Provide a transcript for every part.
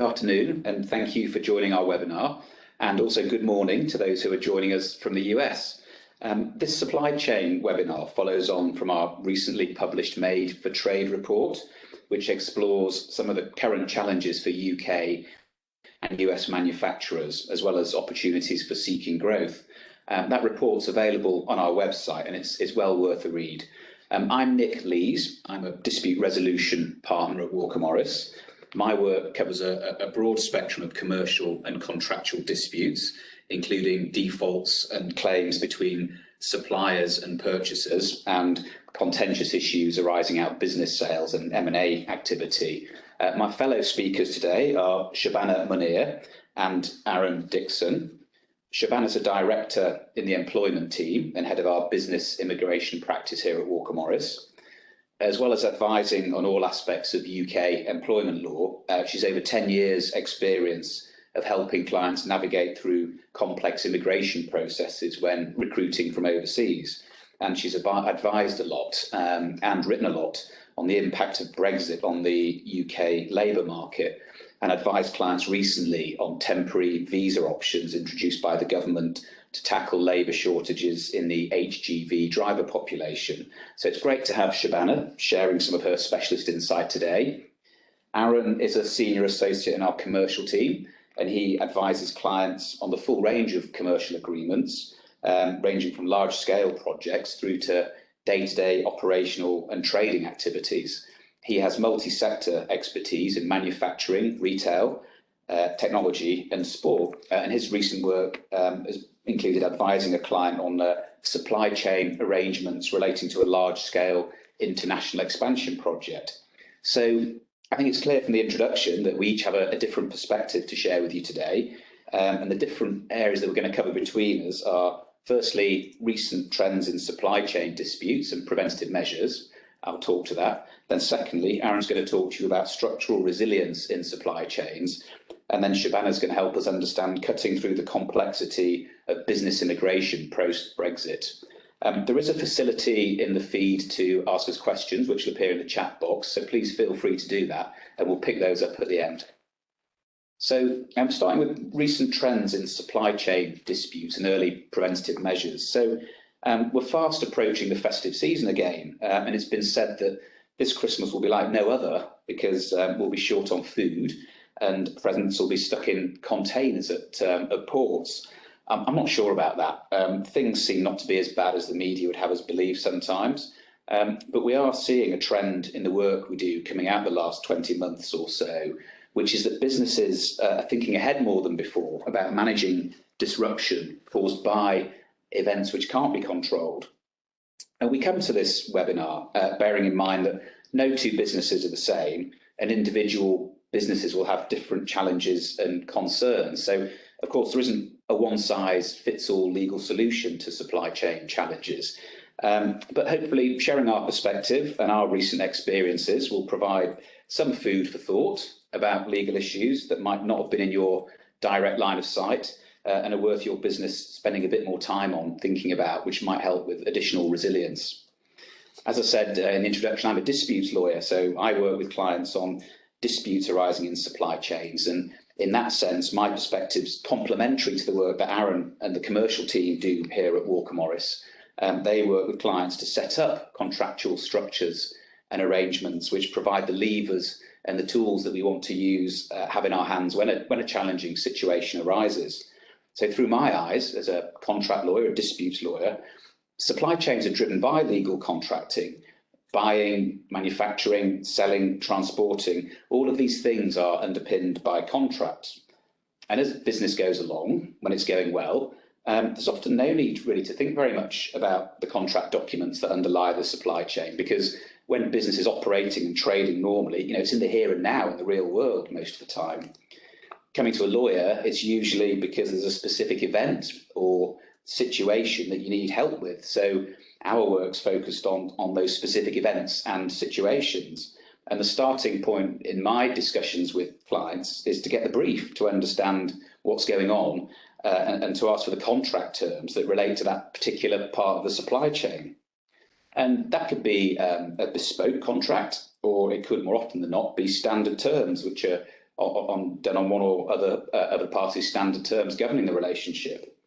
afternoon, and thank you for joining our webinar, and also good morning to those who are joining us from the US. This supply chain webinar follows on from our recently published Made for Trade report, which explores some of the current challenges for UK and US manufacturers, as well as opportunities for seeking growth. That report's available on our website, and it's well worth a read. I'm Nick Lees. I'm a dispute resolution partner at Walker Morris. My work covers a broad spectrum of commercial and contractual disputes, including defaults and claims between suppliers and purchasers, and contentious issues arising out of business sales and M&A activity. My fellow speakers today are Shabana Munir and Aaron Dixon. Shabana's a director in the employment team and head of our business immigration practice here at Walker Morris. As well as advising on all aspects of UK employment law, she's over 10 years experience of helping clients navigate through complex immigration processes when recruiting from overseas. And she's advised a lot and written a lot on the impact of Brexit on the UK labour market, and advised clients recently on temporary visa options introduced by the government to tackle labour shortages in the HGV driver population. So it's great to have Shabana sharing some of her specialist insight today. Aaron is a senior associate in our commercial team, and he advises clients on the full range of commercial agreements, ranging from large-scale projects through to day-to-day operational and trading activities. He has multi-sector expertise in manufacturing, retail, technology and sport, and his recent work has included advising a client on supply chain arrangements relating to a large-scale international expansion project. So I think it's clear from the introduction that we each have a different perspective to share with you today, and the different areas that we're going to cover between us are, firstly, recent trends in supply chain disputes and preventative measures. I'll talk to that. Then secondly, Aaron's going to talk to you about structural resilience in supply chains. And then Shabana's going to help us understand cutting through the complexity of business immigration post-Brexit. There is a facility in the feed to ask us questions, which will appear in the chat box, so please feel free to do that, and we'll pick those up at the end. So I'm starting with recent trends in supply chain disputes and early preventative measures. So we're fast approaching the festive season again, and it's been said that this Christmas will be like no other because we'll be short on food and presents will be stuck in containers at ports. I'm not sure about that. Things seem not to be as bad as the media would have us believe sometimes, but we are seeing a trend in the work we do coming out the last 20 months or so, which is that businesses are thinking ahead more than before about managing disruption caused by events which can't be controlled. And we come to this webinar bearing in mind that no two businesses are the same, and individual businesses will have different challenges and concerns. So, of course, there isn't a one-size-fits-all legal solution to supply chain challenges. But hopefully sharing our perspective and our recent experiences will provide some food for thought about legal issues that might not have been in your direct line of sight, and are worth your business spending a bit more time on thinking about, which might help with additional resilience. As I said in the introduction, I'm a disputes lawyer, so I work with clients on disputes arising in supply chains, and in that sense, my perspective is complementary to the work that Aaron and the commercial team do here at Walker Morris. They work with clients to set up contractual structures and arrangements which provide the levers and the tools that we want to use, have in our hands when a challenging situation arises. So through my eyes, as a contract lawyer, a disputes lawyer, supply chains are driven by legal contracting. Buying, manufacturing, selling, transporting, all of these things are underpinned by contracts. And as business goes along, when it's going well, there's often no need really to think very much about the contract documents that underlie the supply chain, because when business is operating and trading normally, it's in the here and now in the real world most of the time. Coming to a lawyer, it's usually because there's a specific event or situation that you need help with. So our work's focused on those specific events and situations. And the starting point in my discussions with clients is to get the brief, to understand what's going on, and to ask for the contract terms that relate to that particular part of the supply chain. And that could be a bespoke contract, or it could more often than not be standard terms, which are done on one or other party's standard terms governing the relationship.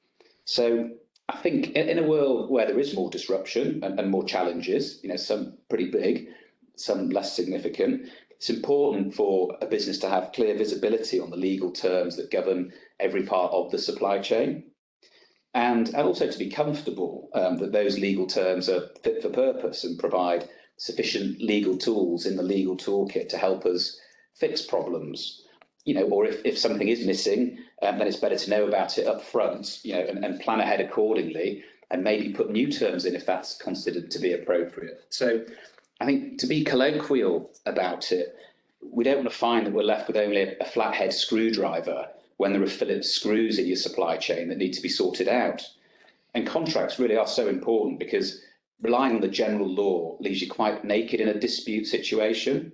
So I think in a world where there is more disruption and more challenges, some pretty big, some less significant, it's important for a business to have clear visibility on the legal terms that govern every part of the supply chain, and also to be comfortable that those legal terms are fit for purpose and provide sufficient legal tools in the legal toolkit to help us fix problems. Or if something is missing, then it's better to know about it up front, and plan ahead accordingly, and maybe put new terms in if that's considered to be appropriate. So I think, to be colloquial about it, we don't want to find that we're left with only a flathead screwdriver when there are Phillips screws in your supply chain that need to be sorted out. And contracts really are so important, because relying on the general law leaves you quite naked in a dispute situation.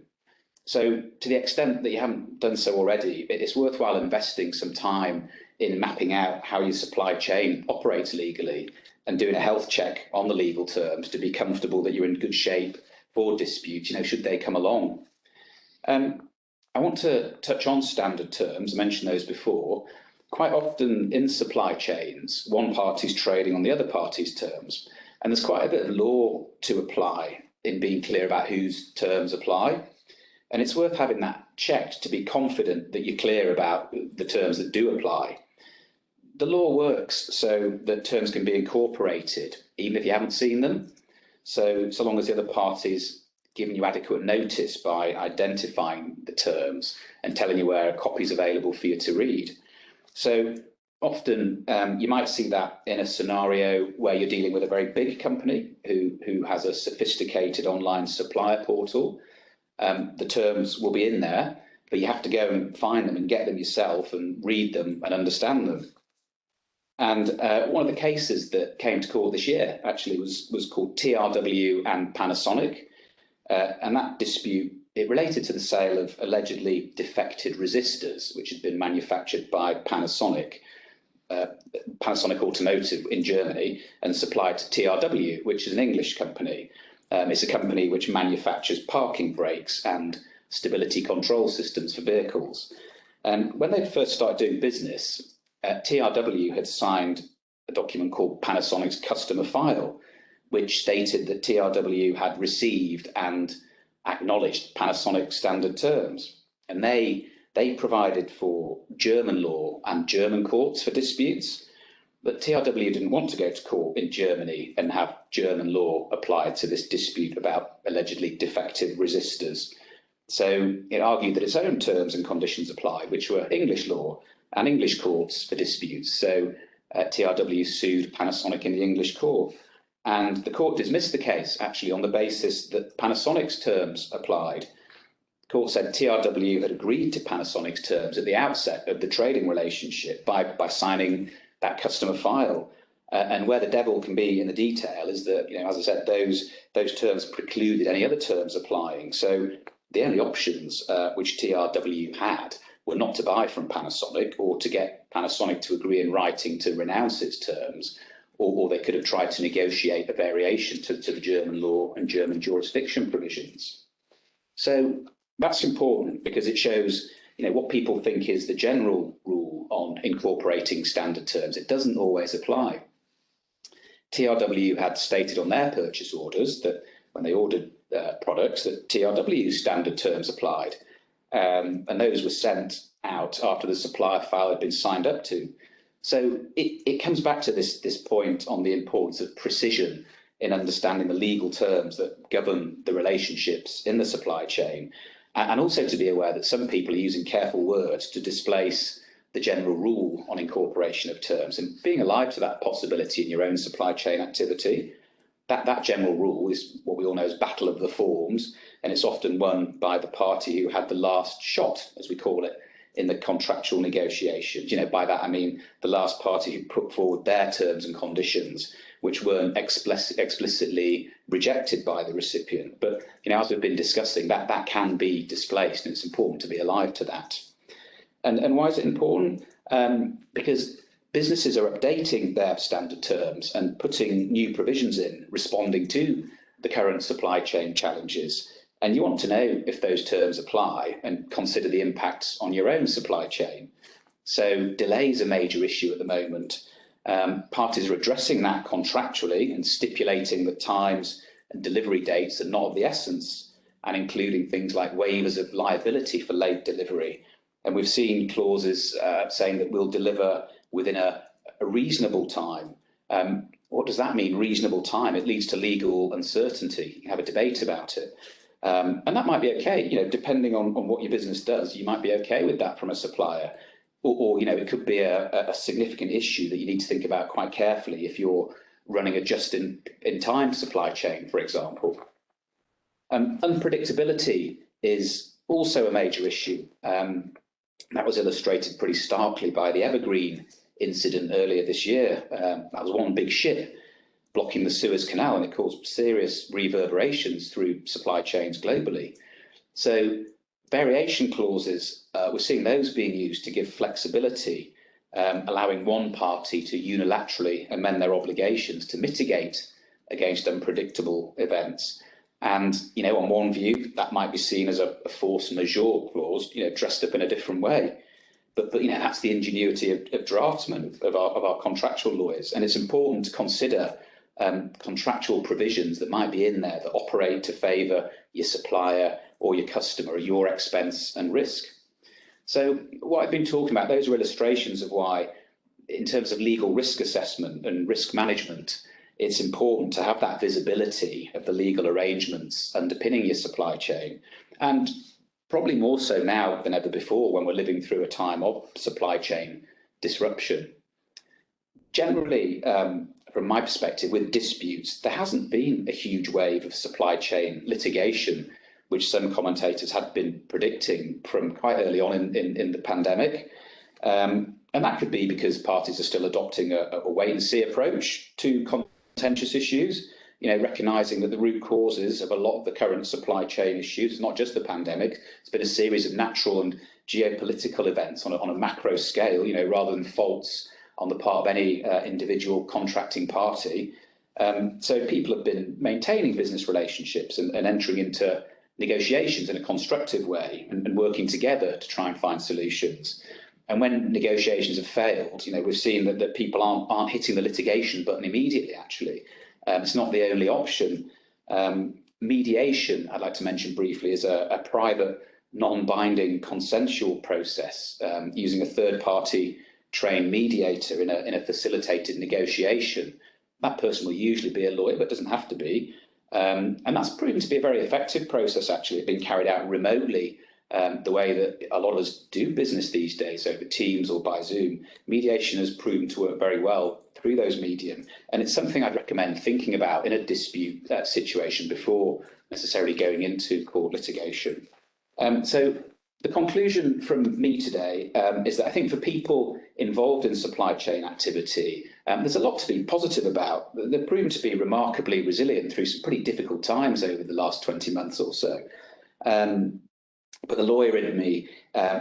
So to the extent that you haven't done so already, it's worthwhile investing some time in mapping out how your supply chain operates legally and doing a health check on the legal terms to be comfortable that you're in good shape for disputes, should they come along. I want to touch on standard terms. I mentioned those before. Quite often in supply chains, one party's trading on the other party's terms, and there's quite a bit of law to apply in being clear about whose terms apply. And it's worth having that checked to be confident that you're clear about the terms that do apply. The law works so that terms can be incorporated, even if you haven't seen them. So long as the other party's given you adequate notice by identifying the terms and telling you where a copy is available for you to read. So often you might see that in a scenario where you're dealing with a very big company who has a sophisticated online supplier portal. The terms will be in there, but you have to go and find them and get them yourself and read them and understand them. And one of the cases that came to court this year actually was called TRW and Panasonic. And that dispute, it related to the sale of allegedly defected resistors, which had been manufactured by Panasonic Automotive in Germany, and supplied to TRW, which is an English company. It's a company which manufactures parking brakes and stability control systems for vehicles. And when they first started doing business, TRW had signed a document called Panasonic's customer file, which stated that TRW had received and acknowledged Panasonic standard terms. And they provided for German law and German courts for disputes. But TRW didn't want to go to court in Germany and have German law applied to this dispute about allegedly defective resistors. So it argued that its own terms and conditions applied, which were English law and English courts for disputes. So TRW sued Panasonic in the English court. And the court dismissed the case actually on the basis that Panasonic's terms applied. The court said TRW had agreed to Panasonic's terms at the outset of the trading relationship by signing that customer file. And where the devil can be in the detail is that, as I said, those terms precluded any other terms applying. So the only options which TRW had were not to buy from Panasonic or to get Panasonic to agree in writing to renounce its terms, or they could have tried to negotiate a variation to the German law and German jurisdiction provisions. So that's important because it shows, what people think is the general rule on incorporating standard terms. It doesn't always apply. TRW had stated on their purchase orders that when they ordered products that TRW standard terms applied, and those were sent out after the supplier file had been signed up to. So it comes back to this point on the importance of precision in understanding the legal terms that govern the relationships in the supply chain, and also to be aware that some people are using careful words to displace the general rule on incorporation of terms, and being alive to that possibility in your own supply chain activity. That general rule is what we all know as battle of the forms, and it's often won by the party who had the last shot, as we call it, in the contractual negotiations. By that I mean the last party who put forward their terms and conditions, which weren't explicitly rejected by the recipient. But as we've been discussing, that can be displaced, and it's important to be alive to that. And why is it important? Because businesses are updating their standard terms and putting new provisions in, responding to the current supply chain challenges. And you want to know if those terms apply and consider the impacts on your own supply chain. So delay is a major issue at the moment. Parties are addressing that contractually and stipulating that times and delivery dates are not of the essence, and including things like waivers of liability for late delivery. And we've seen clauses saying that we'll deliver within a reasonable time. What does that mean, reasonable time? It leads to legal uncertainty. You can have a debate about it. And that might be okay, depending on what your business does, you might be okay with that from a supplier. Or it could be a significant issue that you need to think about quite carefully if you're running a just-in-time supply chain, for example. Unpredictability is also a major issue. That was illustrated pretty starkly by the Evergreen incident earlier this year. That was one big ship blocking the Suez Canal, and it caused serious reverberations through supply chains globally. So variation clauses, we're seeing those being used to give flexibility, allowing one party to unilaterally amend their obligations to mitigate against unpredictable events. And, on one view, that might be seen as a force majeure clause, dressed up in a different way. But that's the ingenuity of draftsmen, of our contractual lawyers. And it's important to consider contractual provisions that might be in there that operate to favour your supplier or your customer at your expense and risk. So what I've been talking about, those are illustrations of why, in terms of legal risk assessment and risk management, it's important to have that visibility of the legal arrangements underpinning your supply chain. And probably more so now than ever before when we're living through a time of supply chain disruption. Generally, from my perspective, with disputes, there hasn't been a huge wave of supply chain litigation, which some commentators had been predicting from quite early on in the pandemic. And that could be because parties are still adopting a wait-and-see approach to contentious issues, recognising that the root causes of a lot of the current supply chain issues, not just the pandemic, it's been a series of natural and geopolitical events on a macro scale, rather than faults on the part of any individual contracting party. So people have been maintaining business relationships and entering into negotiations in a constructive way and working together to try and find solutions. And when negotiations have failed, we've seen that people aren't hitting the litigation button immediately, actually. It's not the only option. Mediation, I'd like to mention briefly, is a private, non-binding consensual process using a third-party trained mediator in a facilitated negotiation. That person will usually be a lawyer, but doesn't have to be. And that's proven to be a very effective process, actually. It's been carried out remotely, the way that a lot of us do business these days, over Teams or by Zoom. Mediation has proven to work very well through those medium. And it's something I'd recommend thinking about in a dispute situation before necessarily going into court litigation. So the conclusion from me today is that I think for people involved in supply chain activity, there's a lot to be positive about. They've proven to be remarkably resilient through some pretty difficult times over the last 20 months or so. But the lawyer in me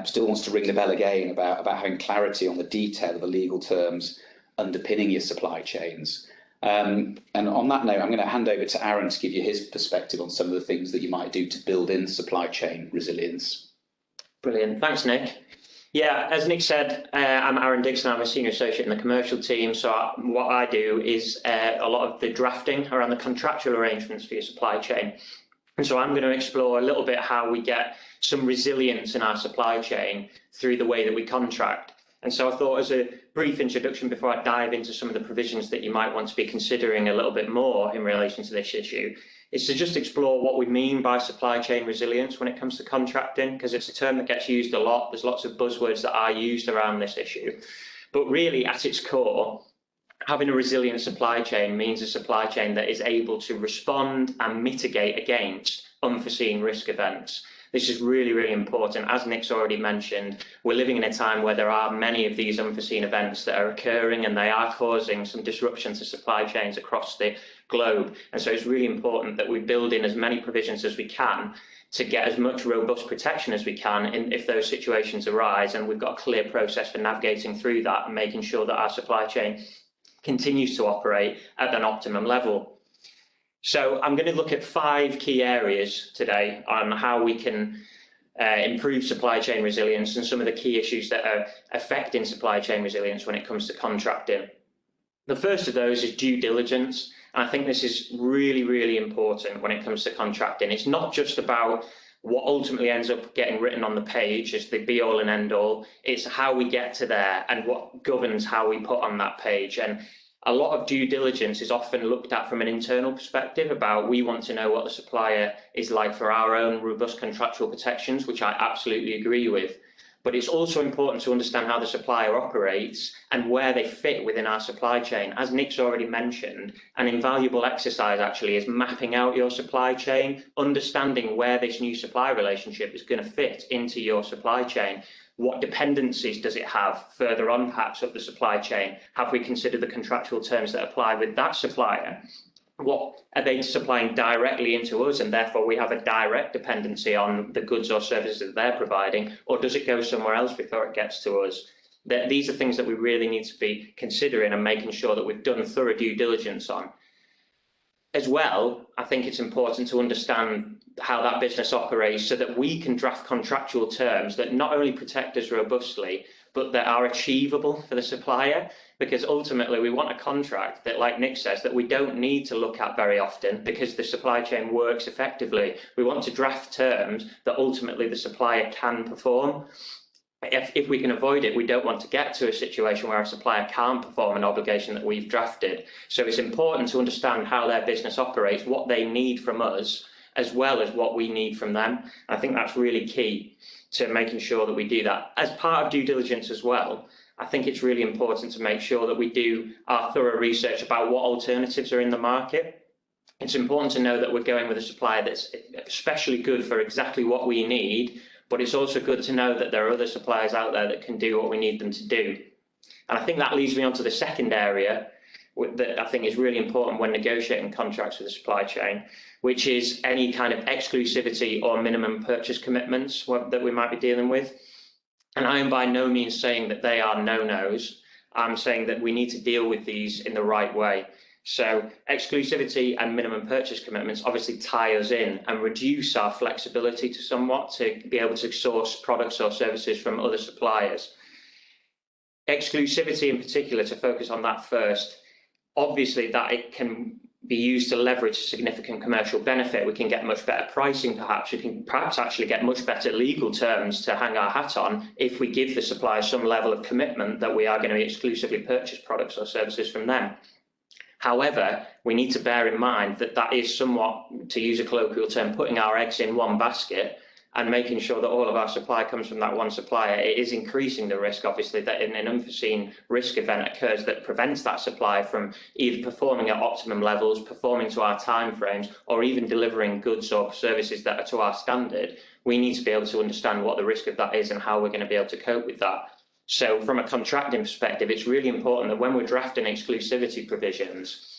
still wants to ring the bell again about having clarity on the detail of the legal terms underpinning your supply chains. And on that note, I'm going to hand over to Aaron to give you his perspective on some of the things that you might do to build in supply chain resilience. Brilliant. Thanks, Nick. Yeah, as Nick said, I'm Aaron Dixon. I'm a senior associate in the commercial team. So what I do is a lot of the drafting around the contractual arrangements for your supply chain. And so I'm going to explore a little bit how we get some resilience in our supply chain through the way that we contract. And so I thought, as a brief introduction before I dive into some of the provisions that you might want to be considering a little bit more in relation to this issue, is to just explore what we mean by supply chain resilience when it comes to contracting, because it's a term that gets used a lot. There's lots of buzzwords that are used around this issue. But really, at its core, having a resilient supply chain means a supply chain that is able to respond and mitigate against unforeseen risk events. This is really, really important. As Nick's already mentioned, we're living in a time where there are many of these unforeseen events that are occurring, and they are causing some disruption to supply chains across the globe. And so it's really important that we build in as many provisions as we can to get as much robust protection as we can if those situations arise. And we've got a clear process for navigating through that and making sure that our supply chain continues to operate at an optimum level. So I'm going to look at 5 key areas today on how we can improve supply chain resilience and some of the key issues that are affecting supply chain resilience when it comes to contracting. The first of those is due diligence. And I think this is really, really important when it comes to contracting. It's not just about what ultimately ends up getting written on the page as the be all and end all. It's how we get to there and what governs how we put on that page. And a lot of due diligence is often looked at from an internal perspective about we want to know what the supplier is like for our own robust contractual protections, which I absolutely agree with. But it's also important to understand how the supplier operates and where they fit within our supply chain. As Nick's already mentioned, an invaluable exercise actually is mapping out your supply chain, understanding where this new supply relationship is going to fit into your supply chain. What dependencies does it have further on perhaps of the supply chain? Have we considered the contractual terms that apply with that supplier? What are they supplying directly into us, and therefore we have a direct dependency on the goods or services that they're providing, or does it go somewhere else before it gets to us? These are things that we really need to be considering and making sure that we've done thorough due diligence on. As well, I think it's important to understand how that business operates so that we can draft contractual terms that not only protect us robustly, but that are achievable for the supplier, because ultimately we want a contract that, like Nick says, that we don't need to look at very often because the supply chain works effectively. We want to draft terms that ultimately the supplier can perform. If we can avoid it, we don't want to get to a situation where a supplier can't perform an obligation that we've drafted. So it's important to understand how their business operates, what they need from us, as well as what we need from them. I think that's really key to making sure that we do that. As part of due diligence as well, I think it's really important to make sure that we do our thorough research about what alternatives are in the market. It's important to know that we're going with a supplier that's especially good for exactly what we need, but it's also good to know that there are other suppliers out there that can do what we need them to do. And I think that leads me on to the second area that I think is really important when negotiating contracts with the supply chain, which is any kind of exclusivity or minimum purchase commitments that we might be dealing with. And I am by no means saying that they are no-nos. I'm saying that we need to deal with these in the right way. So exclusivity and minimum purchase commitments obviously tie us in and reduce our flexibility to somewhat to be able to source products or services from other suppliers. Exclusivity in particular, to focus on that first, obviously that it can be used to leverage significant commercial benefit. We can get much better pricing perhaps. We can perhaps actually get much better legal terms to hang our hat on if we give the supplier some level of commitment that we are going to exclusively purchase products or services from them. However, we need to bear in mind that that is somewhat, to use a colloquial term, putting our eggs in one basket and making sure that all of our supply comes from that one supplier. It is increasing the risk, obviously, that an unforeseen risk event occurs that prevents that supply from either performing at optimum levels, performing to our timeframes, or even delivering goods or services that are to our standard. We need to be able to understand what the risk of that is and how we're going to be able to cope with that. So from a contracting perspective, it's really important that when we're drafting exclusivity provisions,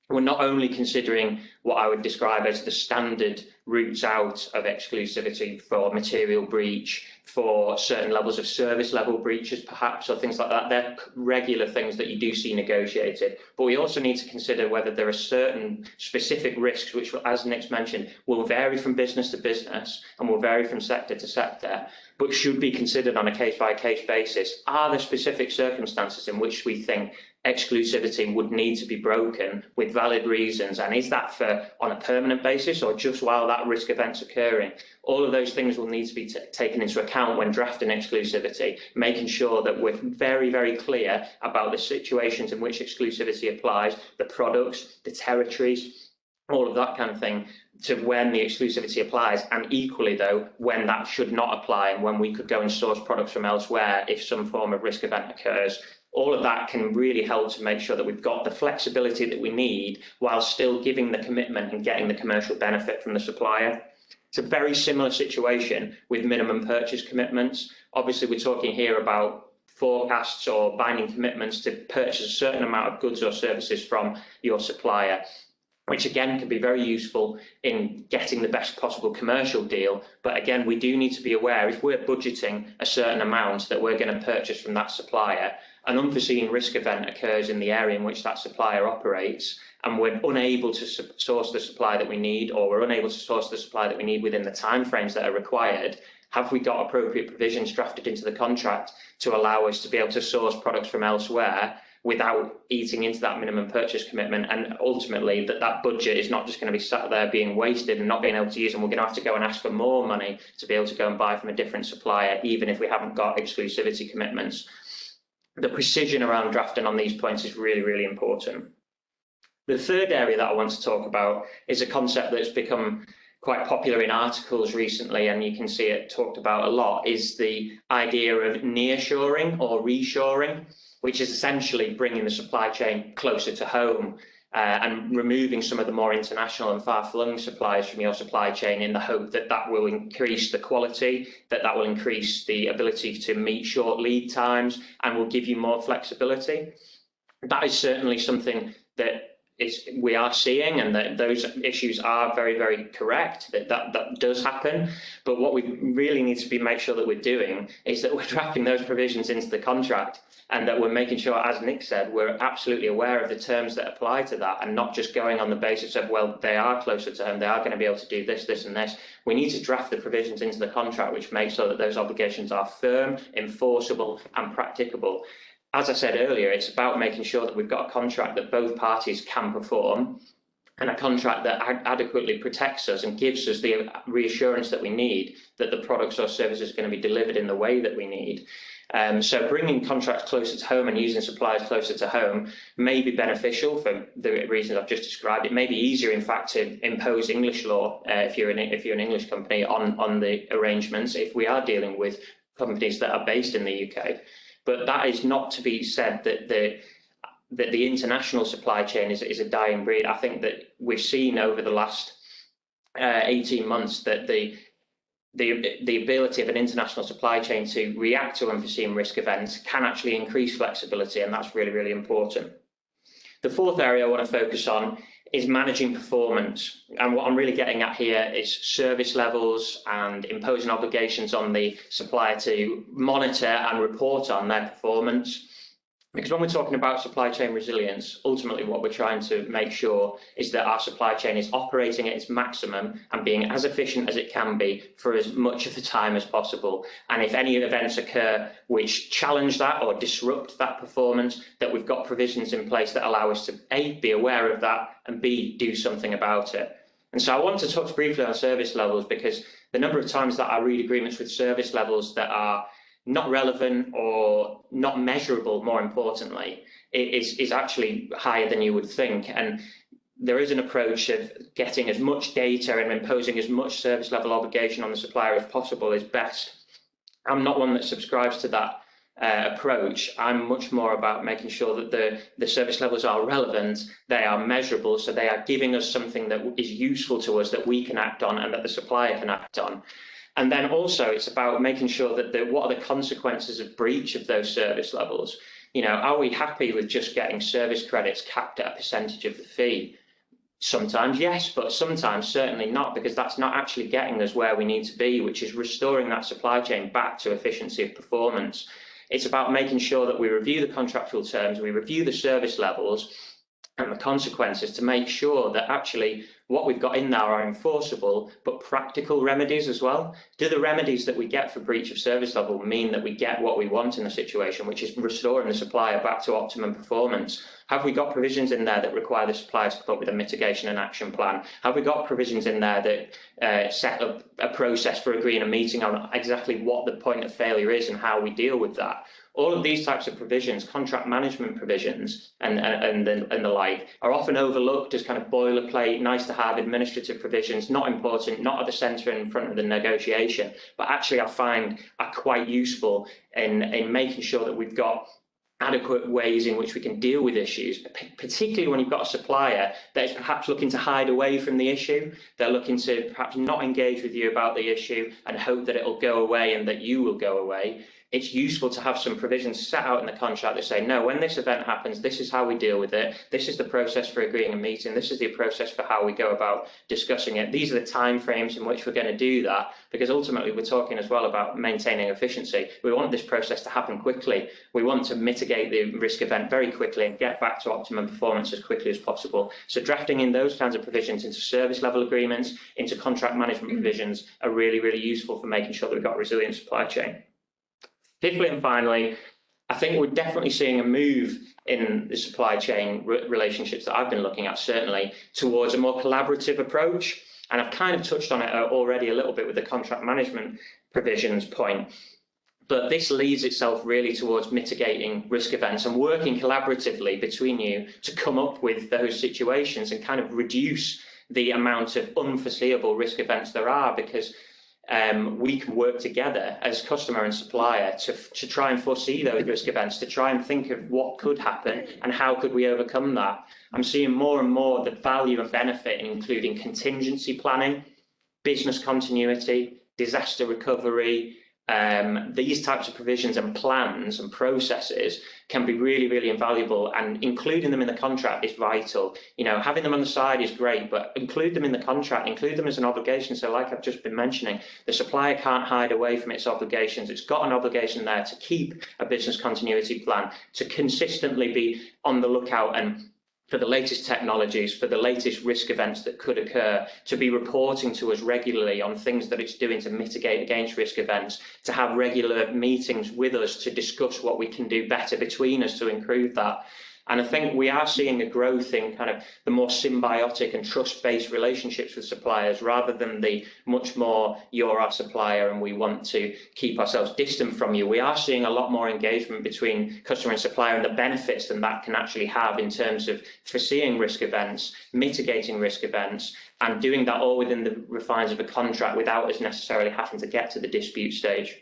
we're not only considering what I would describe as the standard routes out of exclusivity for material breach, for certain levels of service level breaches perhaps, or things like that. They're regular things that you do see negotiated. But we also need to consider whether there are certain specific risks which, as Nick's mentioned, will vary from business to business and will vary from sector to sector, but should be considered on a case-by-case basis. Are there specific circumstances in which we think exclusivity would need to be broken with valid reasons, and is that for on a permanent basis or just while that risk event's occurring? All of those things will need to be taken into account when drafting exclusivity, making sure that we're very, very clear about the situations in which exclusivity applies, the products, the territories, all of that kind of thing, to when the exclusivity applies, and equally though when that should not apply and when we could go and source products from elsewhere if some form of risk event occurs. All of that can really help to make sure that we've got the flexibility that we need while still giving the commitment and getting the commercial benefit from the supplier. It's a very similar situation with minimum purchase commitments. Obviously, we're talking here about forecasts or binding commitments to purchase a certain amount of goods or services from your supplier, which again can be very useful in getting the best possible commercial deal. But again, we do need to be aware if we're budgeting a certain amount that we're going to purchase from that supplier, an unforeseen risk event occurs in the area in which that supplier operates, and we're unable to source the supply that we need, or we're unable to source the supply that we need within the timeframes that are required, have we got appropriate provisions drafted into the contract to allow us to be able to source products from elsewhere without eating into that minimum purchase commitment, and ultimately that budget is not just going to be sat there being wasted and not being able to use, and we're going to have to go and ask for more money to be able to go and buy from a different supplier, even if we haven't got exclusivity commitments. The precision around drafting on these points is really, really important. The third area that I want to talk about is a concept that's become quite popular in articles recently, and you can see it talked about a lot, is the idea of nearshoring or reshoring, which is essentially bringing the supply chain closer to home and removing some of the more international and far-flung suppliers from your supply chain, in the hope that that will increase the quality, that will increase the ability to meet short lead times, and will give you more flexibility. That is certainly something that we are seeing, and that those issues are very, very correct, that does happen. But what we really need to make sure that we're doing is that we're drafting those provisions into the contract, and that we're making sure, as Nick said, we're absolutely aware of the terms that apply to that, and not just going on the basis of, well, they are closer to home, they are going to be able to do this, this and this. We need to draft the provisions into the contract which make sure that those obligations are firm, enforceable and practicable. As I said earlier, it's about making sure that we've got a contract that both parties can perform, and a contract that adequately protects us and gives us the reassurance that we need that the products or services are going to be delivered in the way that we need. So bringing contracts closer to home and using suppliers closer to home may be beneficial for the reasons I've just described. It may be easier, in fact, to impose English law if you're an English company on the arrangements, if we are dealing with companies that are based in the UK. But that is not to be said that the international supply chain is a dying breed. I think that we've seen over the last 18 months that the ability of an international supply chain to react to unforeseen risk events can actually increase flexibility, and that's really, really important. The fourth area I want to focus on is managing performance. And what I'm really getting at here is service levels and imposing obligations on the supplier to monitor and report on their performance. Because when we're talking about supply chain resilience, ultimately what we're trying to make sure is that our supply chain is operating at its maximum and being as efficient as it can be for as much of the time as possible. And if any events occur which challenge that or disrupt that performance, that we've got provisions in place that allow us to A, be aware of that, and B, do something about it. And so I want to touch briefly on service levels, because the number of times that I read agreements with service levels that are not relevant or not measurable, more importantly, is actually higher than you would think. And there is an approach of getting as much data and imposing as much service level obligation on the supplier as possible is best. I'm not one that subscribes to that approach. I'm much more about making sure that the service levels are relevant, they are measurable, so they are giving us something that is useful to us, that we can act on and that the supplier can act on. And then also it's about making sure that what are the consequences of breach of those service levels? You know, are we happy with just getting service credits capped at a percentage of the fee? Sometimes yes, but sometimes certainly not, because that's not actually getting us where we need to be, which is restoring that supply chain back to efficiency of performance. It's about making sure that we review the contractual terms, we review the service levels and the consequences to make sure that actually what we've got in there are enforceable but practical remedies as well. Do the remedies that we get for breach of service level mean that we get what we want in the situation, which is restoring the supplier back to optimum performance? Have we got provisions in there that require the supplier to come up with a mitigation and action plan? Have we got provisions in there that set up a process for agreeing a meeting on exactly what the point of failure is and how we deal with that? All of these types of provisions, contract management provisions and the like, are often overlooked as kind of boilerplate, nice to have administrative provisions, not important, not at the centre in front of the negotiation, but actually I find are quite useful in making sure that we've got adequate ways in which we can deal with issues, particularly when you've got a supplier that is perhaps looking to hide away from the issue. They're looking to perhaps not engage with you about the issue and hope that it'll go away and that you will go away. it's useful to have some provisions set out in the contract that say, no, when this event happens, this is how we deal with it. This is the process for agreeing a meeting. This is the process for how we go about discussing it. These are the timeframes in which we're going to do that, because ultimately we're talking as well about maintaining efficiency. We want this process to happen quickly. We want to mitigate the risk event very quickly and get back to optimum performance as quickly as possible. So drafting in those kinds of provisions into service level agreements, into contract management provisions are really, really useful for making sure that we've got a resilient supply chain. Fifthly and finally, I think we're definitely seeing a move in the supply chain relationships that I've been looking at, certainly, towards a more collaborative approach. And I've kind of touched on it already a little bit with the contract management provisions point. But this leads itself really towards mitigating risk events and working collaboratively between you to come up with those situations and kind of reduce the amount of unforeseeable risk events there are, because we can work together as customer and supplier to try and foresee those risk events, to try and think of what could happen and how could we overcome that. I'm seeing more and more the value and benefit in including contingency planning, business continuity, disaster recovery. These types of provisions and plans and processes can be really, really invaluable, and including them in the contract is vital. You know, having them on the side is great, but include them in the contract, include them as an obligation. So like I've just been mentioning, the supplier can't hide away from its obligations. It's got an obligation there to keep a business continuity plan, to consistently be on the lookout and for the latest technologies, for the latest risk events that could occur, to be reporting to us regularly on things that it's doing to mitigate against risk events, to have regular meetings with us to discuss what we can do better between us to improve that. And I think we are seeing a growth in kind of the more symbiotic and trust-based relationships with suppliers, rather than the much more you're our supplier and we want to keep ourselves distant from you. We are seeing a lot more engagement between customer and supplier, and the benefits that can actually have in terms of foreseeing risk events, mitigating risk events, and doing that all within the confines of a contract without us necessarily having to get to the dispute stage.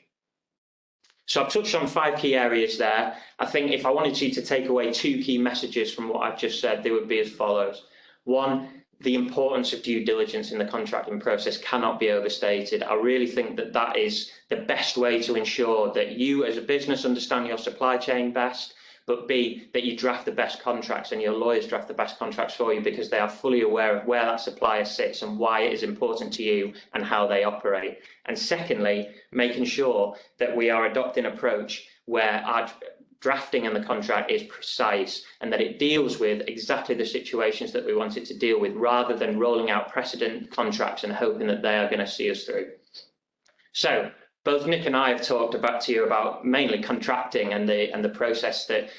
So I've touched on 5 key areas there. I think if I wanted you to take away 2 key messages from what I've just said, they would be as follows. 1, the importance of due diligence in the contracting process cannot be overstated. I really think that that is the best way to ensure that you as a business understand your supply chain best, but B, that you draft the best contracts and your lawyers draft the best contracts for you, because they are fully aware of where that supplier sits and why it is important to you and how they operate. And secondly, making sure that we are adopting an approach where our drafting in the contract is precise and that it deals with exactly the situations that we want it to deal with, rather than rolling out precedent contracts and hoping that they are going to see us through. So both Nick and I have talked to you about mainly contracting and the process that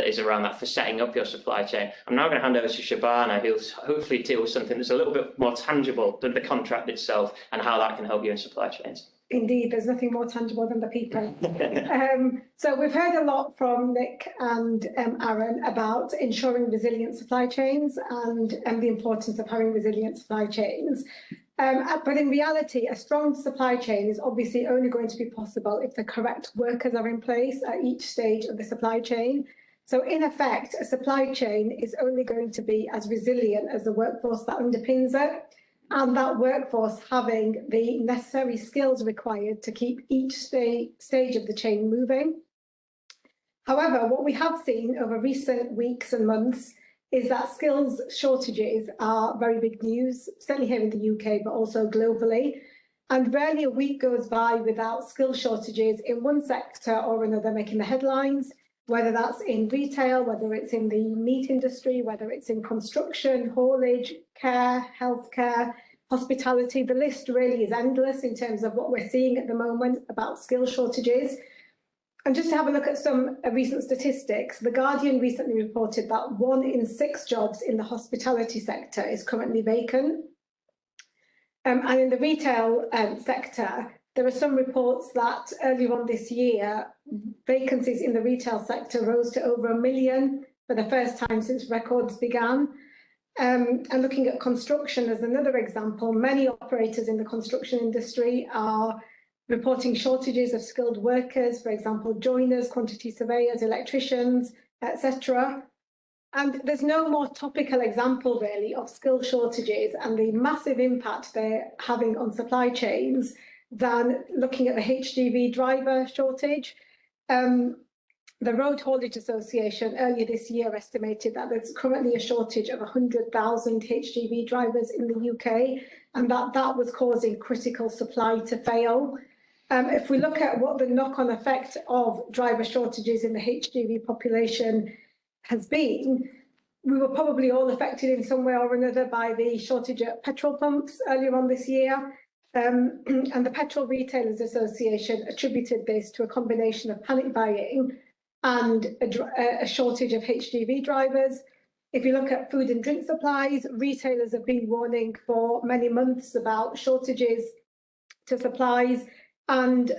is around that for setting up your supply chain. I'm now going to hand over to Shabana, who'll hopefully deal with something that's a little bit more tangible than the contract itself and how that can help you in supply chains. Indeed, there's nothing more tangible than the people. So we've heard a lot from Nick and Aaron about ensuring resilient supply chains and the importance of having resilient supply chains. But in reality, a strong supply chain is obviously only going to be possible if the correct workers are in place at each stage of the supply chain. So in effect, a supply chain is only going to be as resilient as the workforce that underpins it, and that workforce having the necessary skills required to keep each stage of the chain moving. However, what we have seen over recent weeks and months is that skills shortages are very big news, certainly here in the UK, but also globally. And rarely a week goes by without skill shortages in one sector or another making the headlines, whether that's in retail, whether it's in the meat industry, whether it's in construction, haulage, care, healthcare, hospitality. The list really is endless in terms of what we're seeing at the moment about skill shortages. And just to have a look at some recent statistics, The Guardian recently reported that 1 in 6 jobs in the hospitality sector is currently vacant. And in the retail sector, there are some reports that earlier on this year, vacancies in the retail sector rose to over 1 million for the first time since records began. And looking at construction as another example, many operators in the construction industry are reporting shortages of skilled workers, for example, joiners, quantity surveyors, electricians, etc. And there's no more topical example really of skill shortages and the massive impact they're having on supply chains than looking at the HGV driver shortage. The Road Haulage Association earlier this year estimated that there's currently a shortage of 100,000 HGV drivers in the UK, and that was causing critical supply to fail. If we look at what the knock-on effect of driver shortages in the HGV population has been, we were probably all affected in some way or another by the shortage at petrol pumps earlier on this year. And the Petrol Retailers Association attributed this to a combination of panic buying and a shortage of HGV drivers. If you look at food and drink supplies, retailers have been warning for many months about shortages to supplies and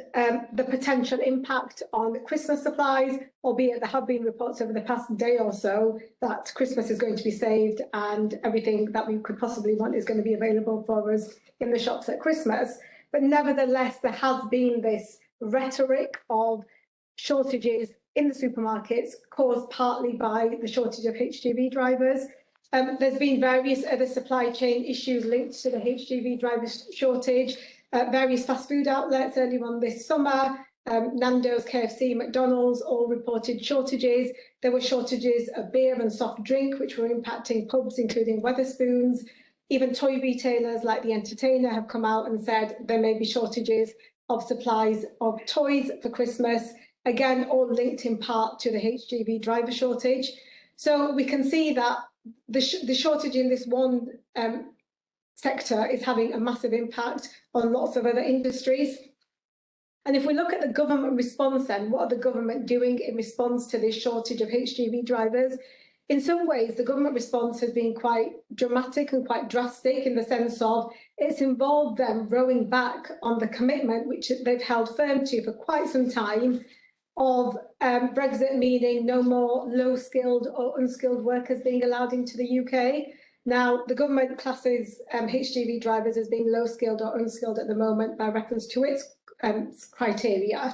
the potential impact on Christmas supplies, albeit there have been reports over the past day or so that Christmas is going to be saved and everything that we could possibly want is going to be available for us in the shops at Christmas. But nevertheless, there has been this rhetoric of shortages in the supermarkets caused partly by the shortage of HGV drivers. There's been various other supply chain issues linked to the HGV driver shortage. Various fast food outlets earlier on this summer, Nando's, KFC, McDonald's, all reported shortages. There were shortages of beer and soft drink, which were impacting pubs, including Wetherspoons. Even toy retailers like The Entertainer have come out and said there may be shortages of supplies of toys for Christmas. Again, all linked in part to the HGV driver shortage. So we can see that the shortage in this one sector is having a massive impact on lots of other industries. And if we look at the government response then, what are the government doing in response to this shortage of HGV drivers? In some ways, the government response has been quite dramatic and quite drastic in the sense of it's involved them rowing back on the commitment which they've held firm to for quite some time of Brexit meaning no more low-skilled or unskilled workers being allowed into the UK. Now, the government classes HGV drivers as being low-skilled or unskilled at the moment by reference to its criteria.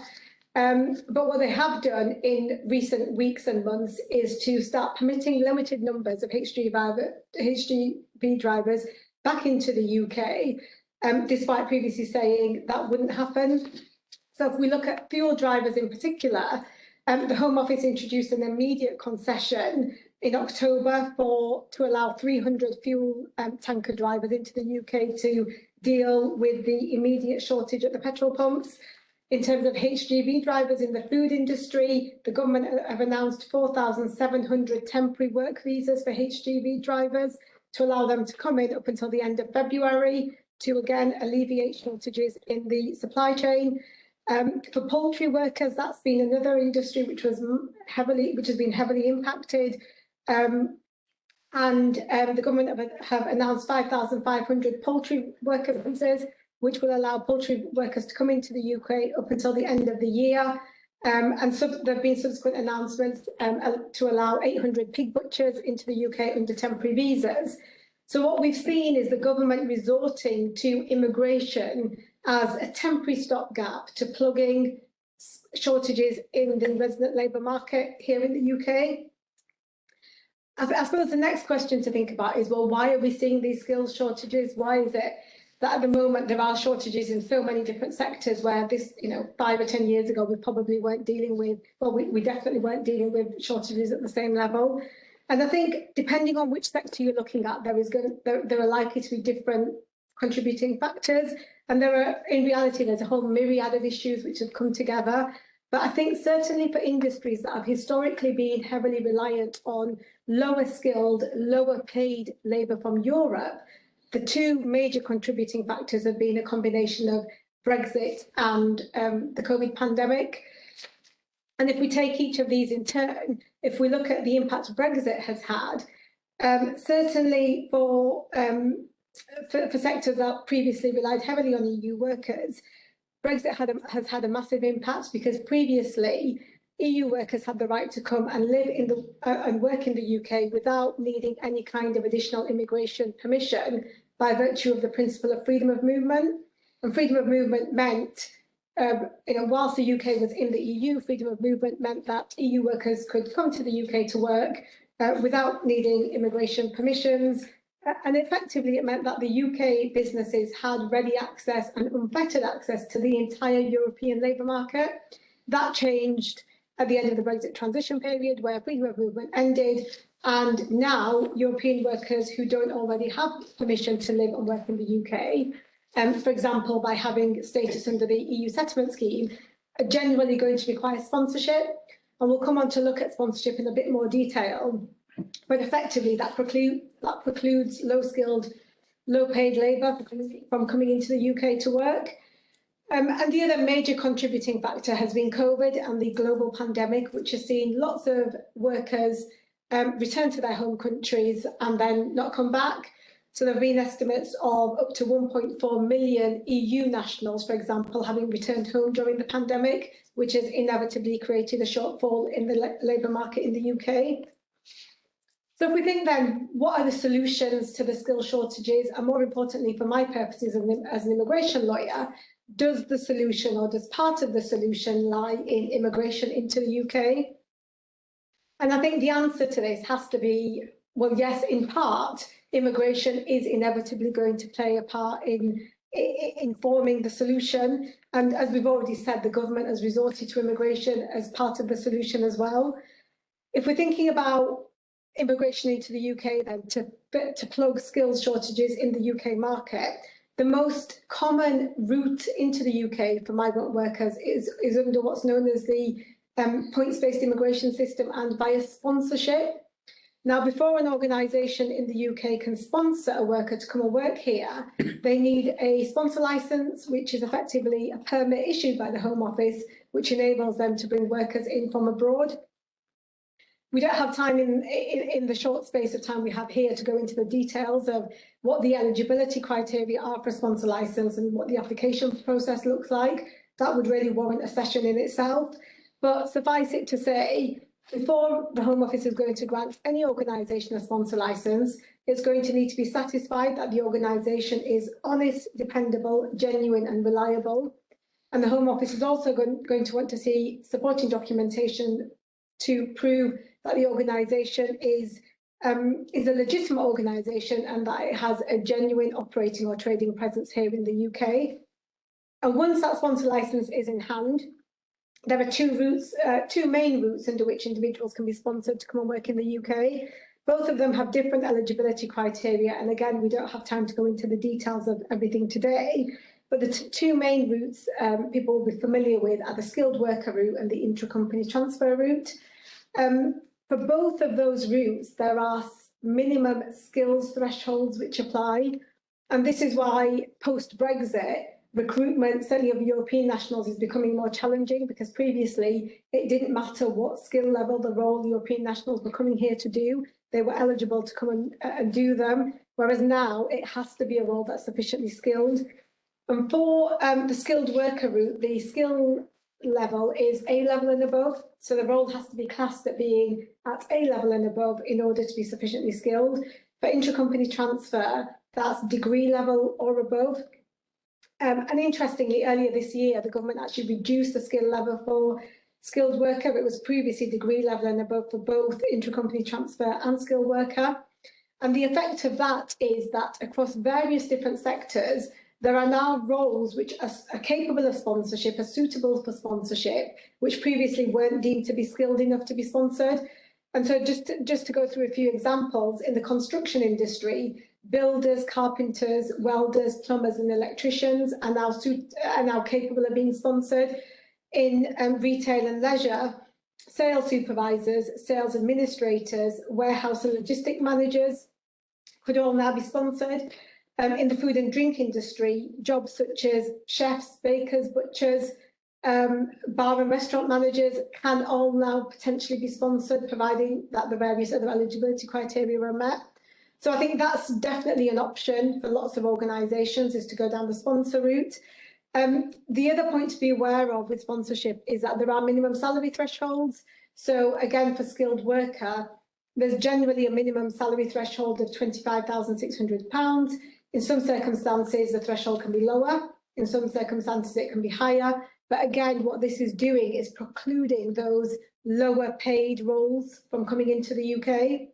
But what they have done in recent weeks and months is to start permitting limited numbers of HGV drivers back into the UK, despite previously saying that wouldn't happen. So if we look at fuel drivers in particular, the Home Office introduced an immediate concession in October to allow 300 fuel tanker drivers into the UK to deal with the immediate shortage at the petrol pumps. In terms of HGV drivers in the food industry, the government have announced 4,700 temporary work visas for HGV drivers to allow them to come in up until the end of February to again alleviate shortages in the supply chain. For poultry workers, that's been another industry which has been heavily impacted. The government have announced 5,500 poultry worker visas, which will allow poultry workers to come into the UK up until the end of the year. And so there have been subsequent announcements to allow 800 pig butchers into the UK under temporary visas. So what we've seen is the government resorting to immigration as a temporary stopgap to plugging shortages in the resident labour market here in the UK. I suppose the next question to think about is, well, why are we seeing these skills shortages? Why is it that at the moment there are shortages in so many different sectors where this, 5 or 10 years ago, we probably weren't dealing with, well, we definitely weren't dealing with shortages at the same level. And I think depending on which sector you're looking at, there are likely to be different contributing factors. And in reality, there's a whole myriad of issues which have come together. But I think certainly for industries that have historically been heavily reliant on lower skilled, lower paid labour from Europe, the two major contributing factors have been a combination of Brexit and the COVID pandemic. And if we take each of these in turn, if we look at the impact Brexit has had, certainly for sectors that previously relied heavily on EU workers, Brexit has had a massive impact because previously EU workers had the right to come and live and work in the UK without needing any kind of additional immigration permission by virtue of the principle of freedom of movement. And freedom of movement meant, whilst the UK was in the EU, freedom of movement meant that EU workers could come to the UK to work without needing immigration permissions. And effectively, it meant that the UK businesses had ready access and unfettered access to the entire European labour market. That changed at the end of the Brexit transition period, where freedom of movement ended, and now European workers who don't already have permission to live and work in the UK, for example, by having status under the EU settlement scheme, are generally going to require sponsorship. And we'll come on to look at sponsorship in a bit more detail. But effectively, that precludes low-skilled, low-paid labour from coming into the UK to work. And the other major contributing factor has been COVID and the global pandemic, which has seen lots of workers return to their home countries and then not come back. So there have been estimates of up to 1.4 million EU nationals, for example, having returned home during the pandemic, which has inevitably created a shortfall in the labour market in the UK. So if we think then, what are the solutions to the skill shortages? And more importantly, for my purposes as an immigration lawyer, does the solution or does part of the solution lie in immigration into the UK? And I think the answer to this has to be, well, yes, in part, immigration is inevitably going to play a part in forming the solution. And as we've already said, the government has resorted to immigration as part of the solution as well. If we're thinking about immigration into the UK, then to plug skills shortages in the UK market, the most common route into the UK for migrant workers is under what's known as the points-based immigration system and via sponsorship. Now, before an organisation in the UK can sponsor a worker to come and work here, they need a sponsor licence, which is effectively a permit issued by the Home Office, which enables them to bring workers in from abroad. We don't have time in the short space of time we have here to go into the details of what the eligibility criteria are for a sponsor licence and what the application process looks like. That would really warrant a session in itself. But suffice it to say, before the Home Office is going to grant any organisation a sponsor licence, it's going to need to be satisfied that the organisation is honest, dependable, genuine and reliable. And the Home Office is also going to want to see supporting documentation to prove that the organisation is a legitimate organisation and that it has a genuine operating or trading presence here in the UK. And once that sponsor licence is in hand, there are two main routes under which individuals can be sponsored to come and work in the UK. Both of them have different eligibility criteria. And again, we don't have time to go into the details of everything today. But the two main routes people will be familiar with are the skilled worker route and the intra-company transfer route. For both of those routes, there are minimum skills thresholds which apply. And this is why post-Brexit, recruitment, certainly of European nationals, is becoming more challenging, because previously it didn't matter what skill level the role European nationals were coming here to do. They were eligible to come and do them, whereas now it has to be a role that's sufficiently skilled. And for the skilled worker route, the skill level is A level and above. So the role has to be classed at being at A level and above in order to be sufficiently skilled. For intra-company transfer, that's degree level or above. And interestingly, earlier this year, the government actually reduced the skill level for skilled worker. It was previously degree level and above for both intra-company transfer and skilled worker. And the effect of that is that across various different sectors, there are now roles which are capable of sponsorship, are suitable for sponsorship, which previously weren't deemed to be skilled enough to be sponsored. And so just to go through a few examples, in the construction industry, builders, carpenters, welders, plumbers and electricians are now capable of being sponsored. In retail and leisure, sales supervisors, sales administrators, warehouse and logistic managers could all now be sponsored. In the food and drink industry, jobs such as chefs, bakers, butchers, bar and restaurant managers can all now potentially be sponsored, providing that the various other eligibility criteria are met. So I think that's definitely an option for lots of organisations, is to go down the sponsor route. The other point to be aware of with sponsorship is that there are minimum salary thresholds. So again, for skilled worker, there's generally a minimum salary threshold of £25,600. In some circumstances, the threshold can be lower. In some circumstances, it can be higher. But again, what this is doing is precluding those lower paid roles from coming into the UK.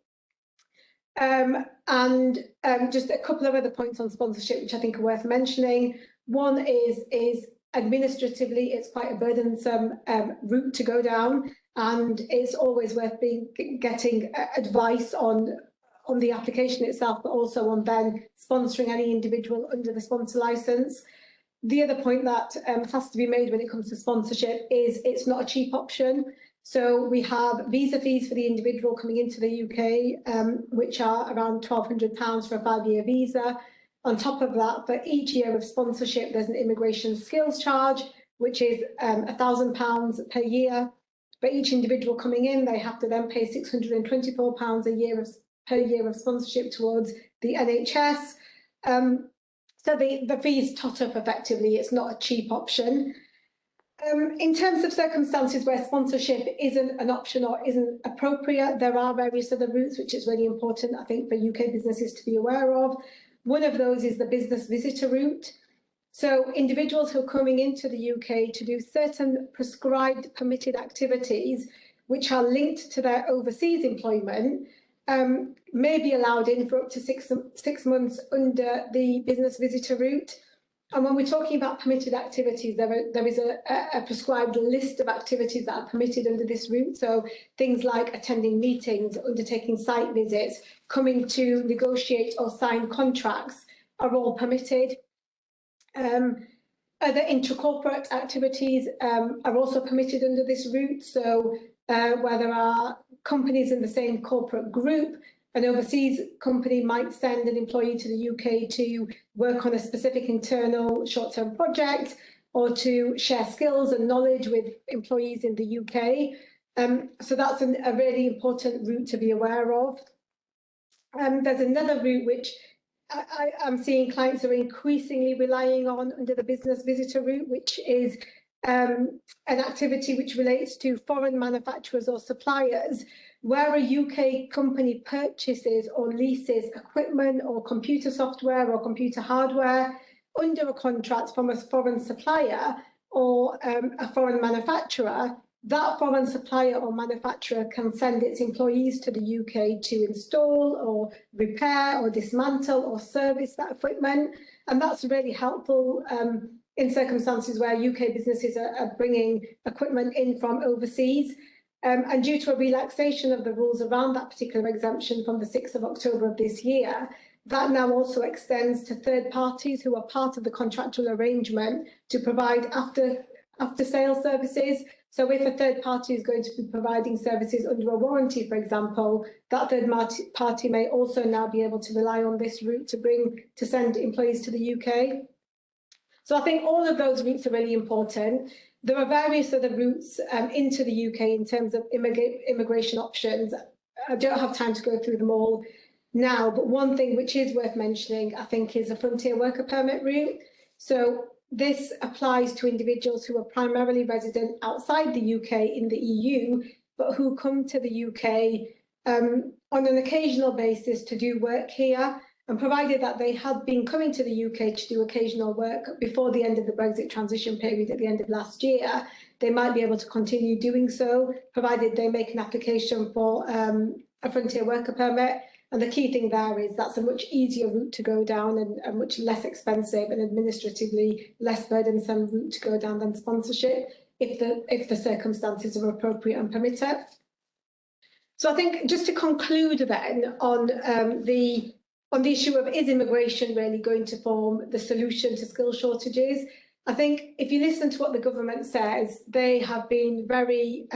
Just a couple of other points on sponsorship, which I think are worth mentioning. One is administratively, it's quite a burdensome route to go down, and it's always worth getting advice on the application itself, but also on then sponsoring any individual under the sponsor licence. The other point that has to be made when it comes to sponsorship is it's not a cheap option. So we have visa fees for the individual coming into the UK, which are around £1,200 for a 5-year visa. On top of that, for each year of sponsorship, there's an immigration skills charge, which is £1,000 per year. For each individual coming in, they have to then pay £624 per year of sponsorship towards the NHS. So the fees tot up effectively. It's not a cheap option. In terms of circumstances where sponsorship isn't an option or isn't appropriate, there are various other routes, which is really important, I think, for UK businesses to be aware of. One of those is the business visitor route. So individuals who are coming into the UK to do certain prescribed permitted activities, which are linked to their overseas employment, may be allowed in for up to six months under the business visitor route. And when we're talking about permitted activities, there is a prescribed list of activities that are permitted under this route. So things like attending meetings, undertaking site visits, coming to negotiate or sign contracts are all permitted. Other intracorporate activities are also permitted under this route. So where there are companies in the same corporate group, an overseas company might send an employee to the UK to work on a specific internal short-term project or to share skills and knowledge with employees in the UK. So that's a really important route to be aware of. There's another route which I'm seeing clients are increasingly relying on under the business visitor route, which is an activity which relates to foreign manufacturers or suppliers, where a UK company purchases or leases equipment or computer software or computer hardware under a contract from a foreign supplier or a foreign manufacturer. That foreign supplier or manufacturer can send its employees to the UK to install or repair or dismantle or service that equipment. And that's really helpful in circumstances where UK businesses are bringing equipment in from overseas. And due to a relaxation of the rules around that particular exemption from the 6th of October of this year, that now also extends to third parties who are part of the contractual arrangement to provide after-sale services. So if a third party is going to be providing services under a warranty, for example, that third party may also now be able to rely on this route to send employees to the UK. So I think all of those routes are really important. There are various other routes into the UK in terms of immigration options. I don't have time to go through them all now, but one thing which is worth mentioning, I think, is a frontier worker permit route. So this applies to individuals who are primarily resident outside the UK in the EU, but who come to the UK on an occasional basis to do work here. And provided that they had been coming to the UK to do occasional work before the end of the Brexit transition period at the end of last year, they might be able to continue doing so, provided they make an application for a frontier worker permit. And the key thing there is that's a much easier route to go down and much less expensive and administratively less burdensome route to go down than sponsorship if the circumstances are appropriate and permit it. So I think just to conclude then on the issue of is immigration really going to form the solution to skill shortages, I think if you listen to what the government says, they have been very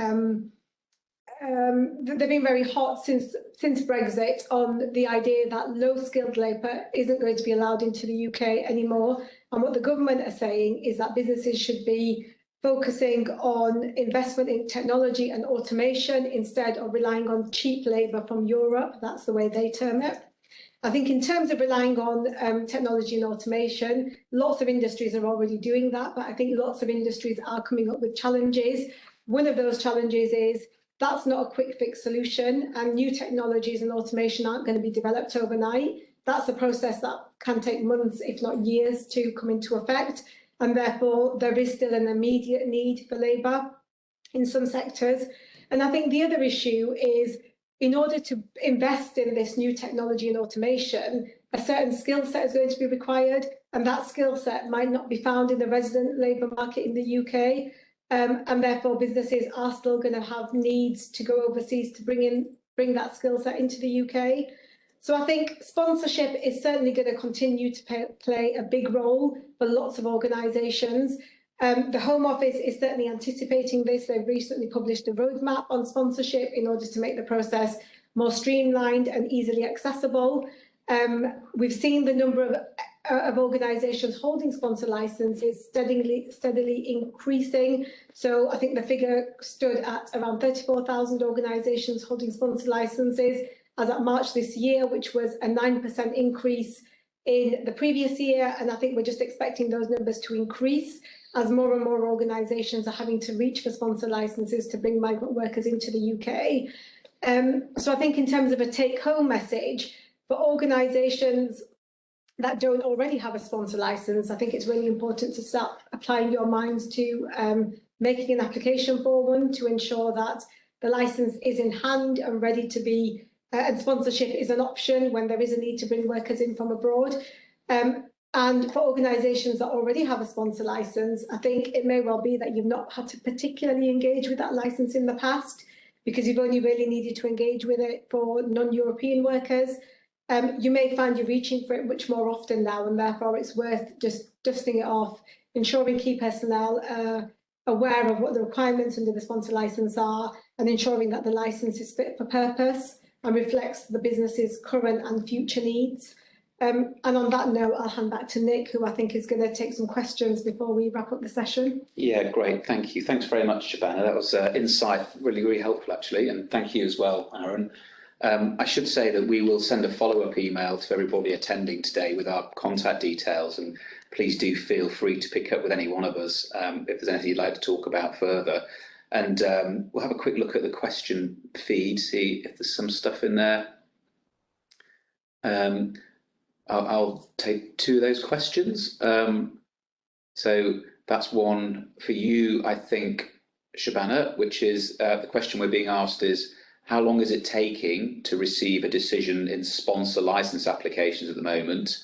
they've been very hot since Brexit on the idea that low-skilled labour isn't going to be allowed into the UK anymore. And what the government are saying is that businesses should be focusing on investment in technology and automation instead of relying on cheap labour from Europe. That's the way they term it. I think in terms of relying on technology and automation, lots of industries are already doing that, but I think lots of industries are coming up with challenges. One of those challenges is that's not a quick fix solution, and new technologies and automation aren't going to be developed overnight. That's a process that can take months, if not years, to come into effect, and therefore there is still an immediate need for labour in some sectors. And I think the other issue is, in order to invest in this new technology and automation, a certain skill set is going to be required, and that skill set might not be found in the resident labour market in the UK, and therefore businesses are still going to have needs to go overseas to bring that skill set into the UK. So I think sponsorship is certainly going to continue to play a big role for lots of organisations. The Home Office is certainly anticipating this. They've recently published a roadmap on sponsorship in order to make the process more streamlined and easily accessible. We've seen the number of organisations holding sponsor licences steadily increasing. So I think the figure stood at around 34,000 organisations holding sponsor licences as at March this year, which was a 9% increase in the previous year. And I think we're just expecting those numbers to increase as more and more organisations are having to reach for sponsor licences to bring migrant workers into the UK. So I think in terms of a take-home message, for organisations that don't already have a sponsor licence, I think it's really important to start applying your minds to making an application for one to ensure that the licence is in hand and ready to be, and sponsorship is an option when there is a need to bring workers in from abroad. And for organisations that already have a sponsor licence, I think it may well be that you've not had to particularly engage with that licence in the past, because you've only really needed to engage with it for non-European workers. You may find you're reaching for it much more often now, and therefore it's worth just dusting it off, ensuring key personnel are aware of what the requirements under the sponsor licence are, and ensuring that the licence is fit for purpose and reflects the business's current and future needs. And on that note, I'll hand back to Nick, who I think is going to take some questions before we wrap up the session. Yeah, great. Thank you. Thanks very much, Shabana. That was insight, really helpful, actually. And thank you as well, Aaron. I should say that we will send a follow-up email to everybody attending today with our contact details. And please do feel free to pick up with any one of us if there's anything you'd like to talk about further. And we'll have a quick look at the question feed, see if there's some stuff in there. I'll take two of those questions. So that's one for you, I think, Shabana, which is the question we're being asked is, how long is it taking to receive a decision in sponsor licence applications at the moment?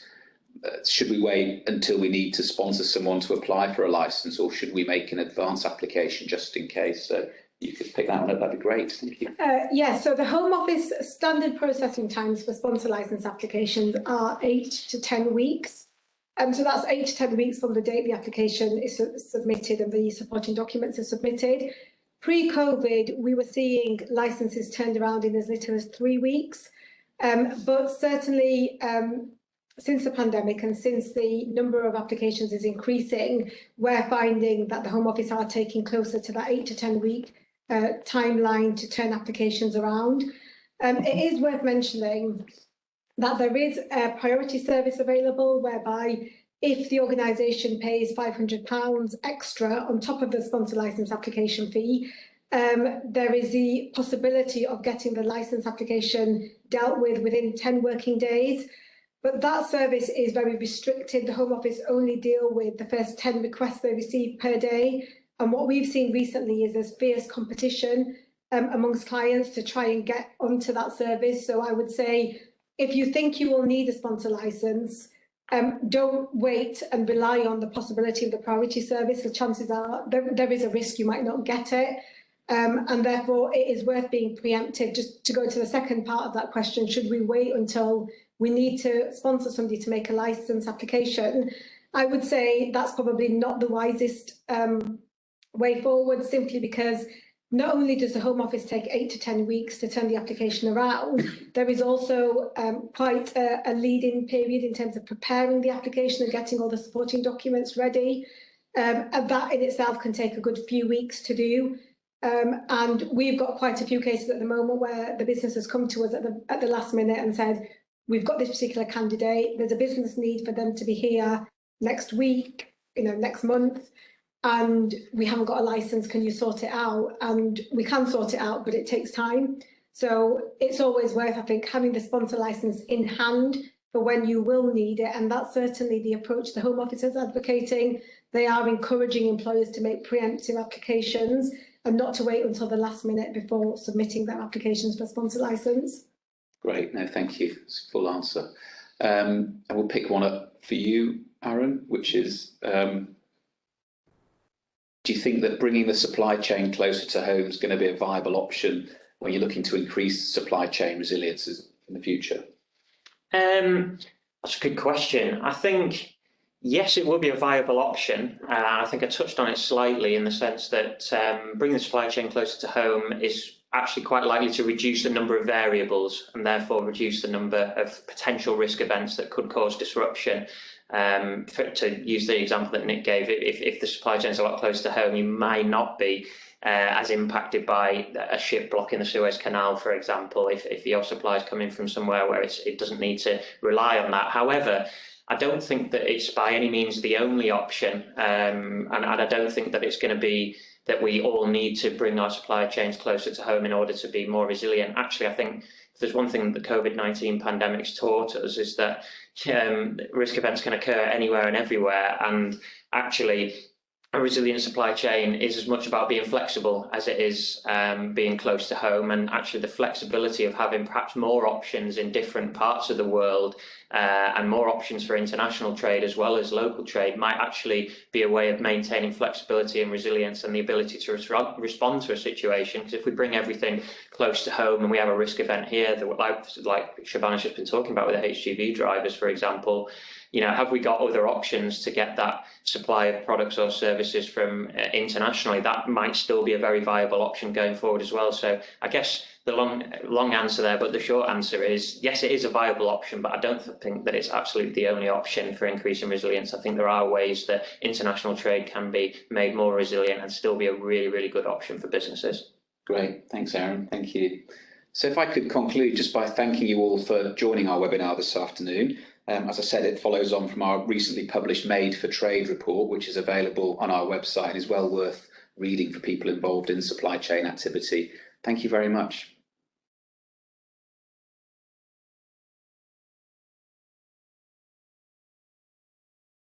Should we wait until we need to sponsor someone to apply for a licence, or should we make an advance application just in case? So you could pick that one up, that'd be great. Thank you. Yeah, so the Home Office standard processing times for sponsor licence applications are 8 to 10 weeks. So that's 8 to 10 weeks from the date the application is submitted and the supporting documents are submitted. Pre-COVID, we were seeing licences turned around in as little as 3 weeks. But certainly since the pandemic and since the number of applications is increasing, we're finding that the Home Office are taking closer to that 8 to 10 week timeline to turn applications around. It is worth mentioning that there is a priority service available whereby if the organisation pays £500 extra on top of the sponsor licence application fee, there is the possibility of getting the licence application dealt with within 10 working days. But that service is very restricted. The Home Office only deal with the first 10 requests they receive per day. And what we've seen recently is there's fierce competition amongst clients to try and get onto that service. So I would say, if you think you will need a sponsor licence, don't wait and rely on the possibility of the priority service. The chances are there is a risk you might not get it. And therefore, it is worth being preemptive. Just to go to the second part of that question, should we wait until we need to sponsor somebody to make a licence application? I would say that's probably not the wisest way forward, simply because not only does the Home Office take 8 to 10 weeks to turn the application around, there is also quite a lead-in period in terms of preparing the application and getting all the supporting documents ready. And that in itself can take a good few weeks to do. And we've got quite a few cases at the moment where the business has come to us at the last minute and said, we've got this particular candidate, there's a business need for them to be here next week, next month, and we haven't got a licence, can you sort it out? And we can sort it out, but it takes time. So it's always worth, I think, having the sponsor licence in hand for when you will need it. And that's certainly the approach the Home Office is advocating. They are encouraging employers to make preemptive applications and not to wait until the last minute before submitting their applications for sponsor licence. Great, no, thank you. It's a full answer. And we'll pick one up for you, Aaron, which is, do you think that bringing the supply chain closer to home is going to be a viable option when you're looking to increase supply chain resilience in the future? That's a good question. I think, yes, it will be a viable option. I think I touched on it slightly in the sense that bringing the supply chain closer to home is actually quite likely to reduce the number of variables and therefore reduce the number of potential risk events that could cause disruption. To use the example that Nick gave, if the supply chain is a lot closer to home, you might not be as impacted by a ship blocking the Suez Canal, for example, if your supply is coming from somewhere where it doesn't need to rely on that. However, I don't think that it's by any means the only option, and I don't think that it's going to be that we all need to bring our supply chains closer to home in order to be more resilient. Actually, I think if there's one thing that the COVID-19 pandemic's taught us is that risk events can occur anywhere and everywhere, and actually a resilient supply chain is as much about being flexible as it is being close to home, and actually the flexibility of having perhaps more options in different parts of the world and more options for international trade as well as local trade might actually be a way of maintaining flexibility and resilience and the ability to respond to a situation. Because if we bring everything close to home and we have a risk event here, that like Shabana's just been talking about with the HGV drivers, for example, you know, have we got other options to get that supply of products or services from internationally? That might still be a very viable option going forward as well. So I guess the long answer there, but the short answer is yes, it is a viable option, but I don't think that it's absolutely the only option for increasing resilience. I think there are ways that international trade can be made more resilient and still be a really, really good option for businesses. Great, thanks, Aaron. Thank you. So if I could conclude just by thanking you all for joining our webinar this afternoon. As I said, it follows on from our recently published Made for Trade report, which is available on our website and is well worth reading for people involved in supply chain activity. Thank you very much.